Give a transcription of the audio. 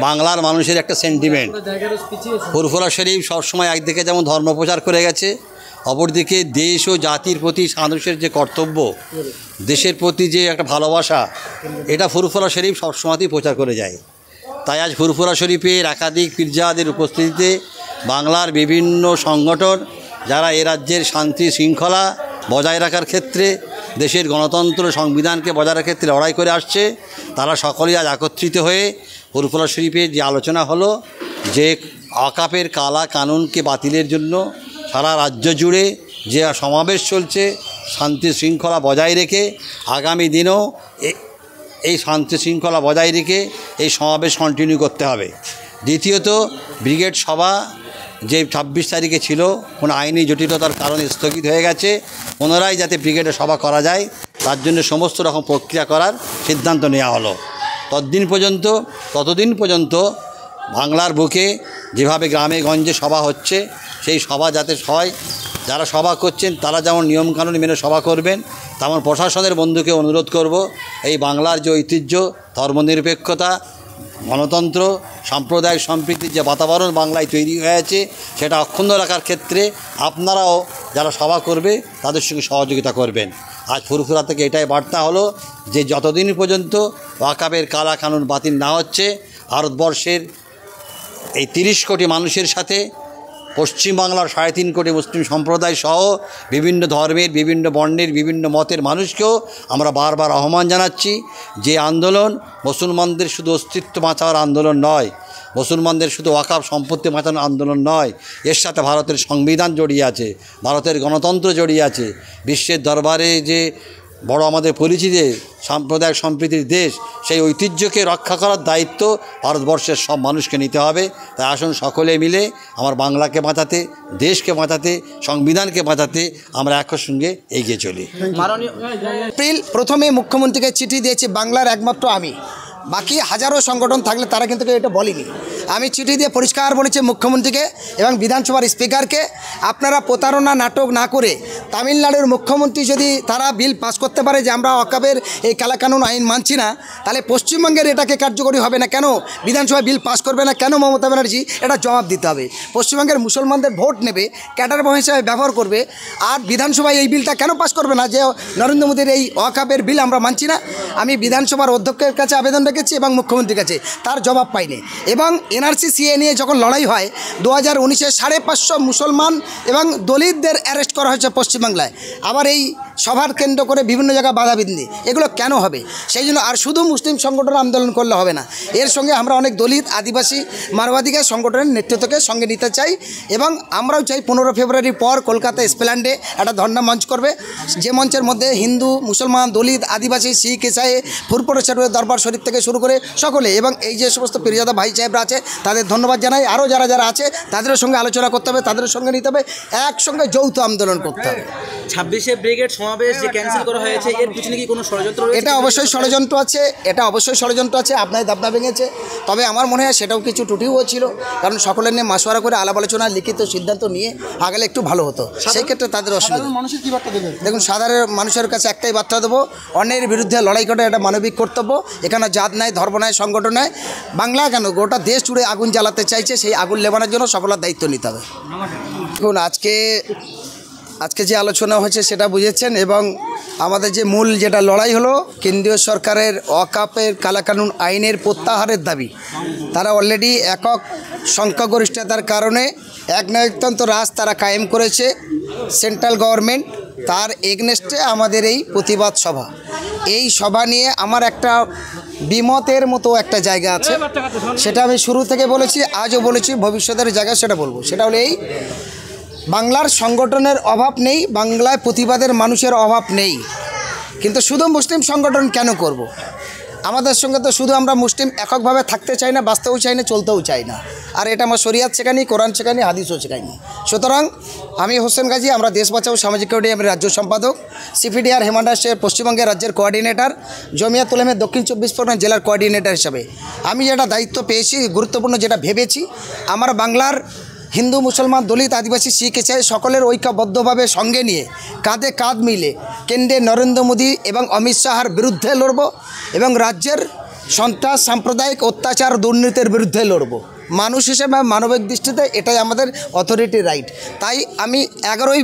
বাংলার মানুষের একটা সেন্টিমেন্ট। ফুরফুরা শরীফ সবসময় একদিকে যেমন ধর্ম প্রচার করে গেছে, অপরদিকে দেশ ও জাতির প্রতি মানুষের যে কর্তব্য, দেশের প্রতি যে একটা ভালোবাসা, এটা ফুরফুরা শরীফ সবসময়তেই প্রচার করে যায়। তাই আজ ফুরফুরা শরীফের একাধিক পীরজাদের উপস্থিতিতে বাংলার বিভিন্ন সংগঠন যারা এ রাজ্যের শান্তি শৃঙ্খলা বজায় রাখার ক্ষেত্রে, দেশের গণতন্ত্র সংবিধানকে বজায় রাখার ক্ষেত্রে লড়াই করে আসছে, তারা সকলেই আজ একত্রিত হয়ে ফুরফুরা শরীফের যে আলোচনা হলো যে ওয়াকফের কালা কানুনকে বাতিলের জন্য সারা রাজ্য জুড়ে যে সমাবেশ চলছে, শান্তি শৃঙ্খলা বজায় রেখে আগামী দিনেও এই শান্তি শৃঙ্খলা বজায় রেখে এই সমাবেশ কন্টিনিউ করতে হবে। দ্বিতীয়ত, ব্রিগেড সভা যে 26 তারিখে ছিল কোনো আইনি জটিলতার কারণে স্থগিত হয়ে গেছে, পুনরায় যাতে ব্রিগেডে সভা করা যায় তার জন্য সমস্ত রকম প্রক্রিয়া করার সিদ্ধান্ত নেওয়া হলো। ততদিন পর্যন্ত বাংলার বুকে যেভাবে গ্রামে গঞ্জে সভা হচ্ছে, সেই সভা যাতে হয়, যারা সভা করছেন তারা যেমন নিয়মকানুন মেনে সভা করবেন, তেমন প্রশাসনের বন্ধুকে অনুরোধ করব এই বাংলার যে ঐতিহ্য, ধর্মনিরপেক্ষতা, গণতন্ত্র, সাম্প্রদায়িক সম্প্রীতির যে বাতাবরণ বাংলায় তৈরি হয়েছে সেটা অক্ষুণ্ণ রাখার ক্ষেত্রে আপনারাও যারা সভা করবে তাদের সঙ্গে সহযোগিতা করবেন। আজ ফুরফুরা থেকে এটাই বার্তা হলো যে যতদিন পর্যন্ত ওয়াকফের কালা কানুন বাতিল না হচ্ছে, ভারতবর্ষের এই 30 কোটি মানুষের সাথে পশ্চিমবাংলার 3.5 কোটি মুসলিম সম্প্রদায় সহ বিভিন্ন ধর্মের, বিভিন্ন বর্ণের, বিভিন্ন মতের মানুষকেও আমরা বারবার আহ্বান জানাচ্ছি যে আন্দোলন মুসলমানদের শুধু অস্তিত্ব বাঁচানোর আন্দোলন নয়, মুসলমানদের শুধু ওয়াকফ সম্পত্তি বাঁচানোর আন্দোলন নয়, এর সাথে ভারতের সংবিধান জড়িয়ে আছে, ভারতের গণতন্ত্র জড়িয়ে আছে। বিশ্বের দরবারে যে বড় আমাদের পরিচিত সাম্প্রদায়িক সম্প্রীতির দেশ, সেই ঐতিহ্যকে রক্ষা করার দায়িত্ব ভারতবর্ষের সব মানুষকে নিতে হবে। তাই আসুন সকলে মিলে আমার বাংলাকে বাঁচাতে, দেশকে বাঁচাতে, সংবিধানকে বাঁচাতে আমরা একসঙ্গে এগিয়ে চলি। এপ্রিল প্রথমে মুখ্যমন্ত্রীকে চিঠি দিয়েছি বাংলার একমাত্র আমি, বাকি হাজারো সংগঠন থাকলে তারা কিন্তু এটা বলেনি। আমি চিঠি দিয়ে পরিষ্কার বলেছি মুখ্যমন্ত্রীকে এবং বিধানসভার স্পিকারকে, আপনারা প্রতারণা নাটক না করে তামিলনাড়ুর মুখ্যমন্ত্রী যদি তারা বিল পাস করতে পারে যে আমরা ওয়াকফের এই কালাকানুন আইন মানছি না, তাহলে পশ্চিমবঙ্গের এটাকে কার্যকরী হবে না কেন? বিধানসভায় বিল পাস করবে না কেন মমতা ব্যানার্জি? এটা জবাব দিতে হবে। পশ্চিমবঙ্গের মুসলমানদের ভোট নেবে, ক্যাডার হিসাবে ব্যবহার করবে, আর বিধানসভায় এই বিলটা কেন পাস করবে না যে নরেন্দ্র মোদীর এই ওয়াকফের বিল আমরা মানছি না? আমি বিধানসভার অধ্যক্ষের কাছে আবেদন রেখেছি এবং মুখ্যমন্ত্রীর কাছে, তার জবাব পাইনি। এবং এনআরসি সিএ নিয়ে যখন লড়াই হয় 2019-এ 550 মুসলমান এবং দলিতদের অ্যারেস্ট করা হয়েছে পশ্চিমবাংলায়, আবার এই সভার কেন্দ্র করে বিভিন্ন জায়গায় বাধাবিঘ্নি, এগুলো কেন হবে? সেই জন্য আর শুধু মুসলিম সংগঠন আন্দোলন করলে হবে না, এর সঙ্গে আমরা অনেক দলিত, আদিবাসী, মারওয়াদিকে সংগঠনের নেতৃত্বকে সঙ্গে নিতে চাই। এবং আমরাও চাই 15 ফেব্রুয়ারির পর কলকাতা এসপ্ল্যান্ডে একটা ধর্ণা মঞ্চ করবে, যে মঞ্চের মধ্যে হিন্দু, মুসলমান, দলিত, আদিবাসী, শিখ, ইসাই, ফুরফুরা শরীফ, দরবার শরীফ থেকে শুরু করে সকলে, এবং এই যে সমস্ত পীরজাদা ভাই সাহেবরা আছে তাদের ধন্যবাদ জানাই। আরও যারা যারা আছে তাদের সঙ্গে আলোচনা করতে হবে, তাদের সঙ্গে নিতে হবে, একসঙ্গে যৌথ আন্দোলন করতে হবে। 26শে ব্রিগেড সমাবেশ যে ক্যান্সেল করা হয়েছে, এর পিছনে কি কোনো ষড়যন্ত্র রয়েছে? এটা অবশ্যই ষড়যন্ত্র আছে, এটা অবশ্যই ষড়যন্ত্র আছে, আপনার দাবনা ভেঙেছে। তবে আমার মনে হয় সেটাও কিছু ত্রুটিও ছিল, কারণ সকলের নিয়ে মাসোয়ারা করে আলাপ আলোচনা, লিখিত সিদ্ধান্ত নিয়ে আগেলে একটু ভালো হতো। সেই ক্ষেত্রে তাদের অসুবিধা। মানুষের কী বার্তা দেবেন? দেখুন, সাধারণ মানুষের কাছে একটাই বার্তা দেবো, অন্যের বিরুদ্ধে লড়াই করা এটা মানবিক কর্তব্য। এখানে জাত নাই, ধর্ম নাই, সংগঠন নাই, বাংলা কেন গোটা দেশ জুড়ে আগুন জ্বালাতে চাইছে, সেই আগুন লেবানোর জন্য সকলের দায়িত্ব নিতে হবে। দেখুন, আজকে যে আলোচনা হয়েছে সেটা বুঝেছেন, এবং আমাদের যে মূল যেটা লড়াই হলো কেন্দ্রীয় সরকারের ওয়াকফের কালাকানুন আইনের প্রত্যাহারের দাবি। তারা অলরেডি একক সংখ্যাগরিষ্ঠতার কারণে একনায়কতন্ত্র রাজ তারা কায়েম করেছে সেন্ট্রাল গভর্নমেন্ট, তার এগনেস্টে আমাদের এই প্রতিবাদ সভা। এই সভা নিয়ে আমার একটা বিমতের মতো একটা জায়গা আছে, সেটা আমি শুরু থেকে বলেছি, আজও বলেছি, ভবিষ্যতের জায়গা সেটা বলবো। সেটা হলো এই, বাংলার সংগঠনের অভাব নেই, বাংলায় প্রতিবাদের মানুষের অভাব নেই, কিন্তু শুধু মুসলিম সংগঠন কেন করব? আমাদের সঙ্গে তো শুধু আমরা মুসলিম এককভাবে থাকতে চাই না, বাঁচতেও চাই না, চলতেও চাই না, আর এটা আমার শরিয়াত শেখায়নি, কোরআন শেখায়নি, হাদিসও শেখায়নি। সুতরাং আমি হোসেন গাজী, আমরা দেশ বাঁচাও সামাজিক কমিটির রাজ্য সম্পাদক, সিপিডিআর হেমান্ডাসের পশ্চিমবঙ্গের রাজ্যের কোঅর্ডিনেটর, জমিয়াত উলামায়ে দক্ষিণ 24 পরগনা জেলার কোঅর্ডিনেটর হিসাবে আমি যেটা দায়িত্ব পেয়েছি, গুরুত্বপূর্ণ যেটা ভেবেছি, আমার বাংলার হিন্দু, মুসলমান, দলিত, আদিবাসী, শিখ, ইসাই সকলের ঐক্যবদ্ধভাবে সঙ্গে নিয়ে কাঁধে কাঁধ মিলে কেন্দ্রে নরেন্দ্র মোদী এবং অমিত শাহর বিরুদ্ধে লড়ব, এবং রাজ্যের সন্ত্রাস সাম্প্রদায়িক অত্যাচার দুর্নীতির বিরুদ্ধে লড়ব। মানুষ হিসেবে মানবিক দৃষ্টিতে এটাই আমাদের অথরিটি রাইট। তাই আমি 11ই